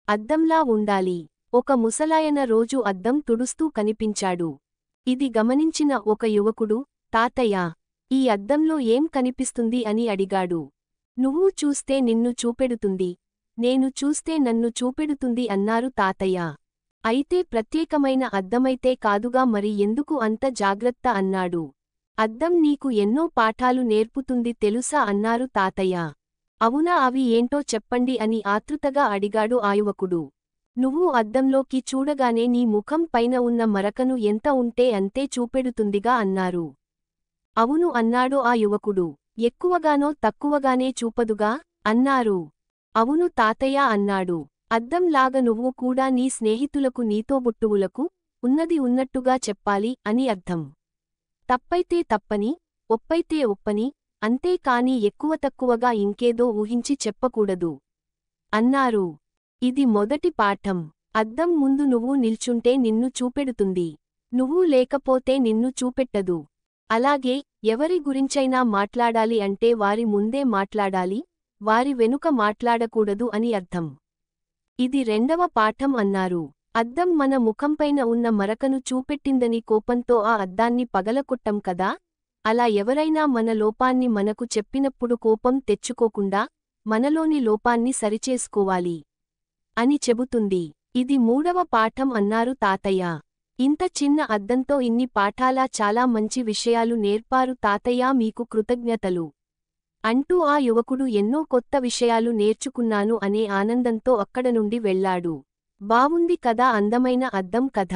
అద్దంలా ఉండాలి. ఒక ముసలాయన రోజు అద్దం తుడుస్తూ కనిపించాడు. ఇది గమనించిన ఒక యువకుడు, తాతయ్యా, ఈ అద్దంలో ఏం కనిపిస్తుంది అని అడిగాడు. నువ్వు చూస్తే నిన్ను చూపెడుతుంది, నేను చూస్తే నన్ను చూపెడుతుంది అన్నారు తాతయ్య. అయితే ప్రత్యేకమైన అద్దమైతే కాదుగా, మరి ఎందుకు అంత జాగ్రత్త అన్నాడు. అద్దం నీకు ఎన్నో పాఠాలు నేర్పుతుంది తెలుసా అన్నారు తాతయ్య. అవునా, అవి ఏంటో చెప్పండి అని ఆతృతగా అడిగాడు ఆ యువకుడు. నువ్వు అద్దంలోకి చూడగానే నీ ముఖం పైన ఉన్న మరకను ఎంత ఉంటే అంతే చూపెడుతుందిగా అన్నారు. అవును అన్నాడు ఆ యువకుడు. ఎక్కువగానో తక్కువగానే చూపదుగా అన్నారు. అవును తాతయ్య అన్నాడు. అద్దంలాగా నువ్వు కూడా నీ స్నేహితులకు నీతోబుట్టువులకు ఉన్నది ఉన్నట్టుగా చెప్పాలి అని అర్థం. తప్పైతే తప్పని, ఒప్పైతే ఒప్పని, అంతేకాని ఎక్కువ తక్కువగా ఇంకేదో ఊహించి చెప్పకూడదు అన్నారు. ఇది మొదటి పాఠం. అద్దం ముందు నువ్వు నిల్చుంటే నిన్ను చూపెడుతుంది, నువ్వు లేకపోతే నిన్ను చూపెట్టదు. అలాగే ఎవరి గురించైనా మాట్లాడాలి అంటే వారి ముందే మాట్లాడాలి, వారి వెనుక మాట్లాడకూడదు అని అర్థం. ఇది రెండవ పాఠం అన్నారు. అద్దం మన ముఖంపైన ఉన్న మరకను చూపెట్టిందని కోపంతో ఆ అద్దాన్ని పగలకొట్టం కదా, అలా ఎవరైనా మన లోపాన్ని మనకు చెప్పినప్పుడు కోపం తెచ్చుకోకుండా మనలోని లోపాన్ని సరిచేసుకోవాలి అని చెబుతుంది. ఇది మూడవ పాఠం అన్నారు తాతయ్య. ఇంత చిన్న అద్దంతో ఇన్ని పాఠాలా, చాలా మంచి విషయాలు నేర్పారు తాతయ్య, మీకు కృతజ్ఞతలు అంటూ ఆ యువకుడు ఎన్నో కొత్త విషయాలు నేర్చుకున్నాను అనే ఆనందంతో అక్కడ నుండి వెళ్ళాడు. బావుంది కదా అందమైన అద్దం కథ.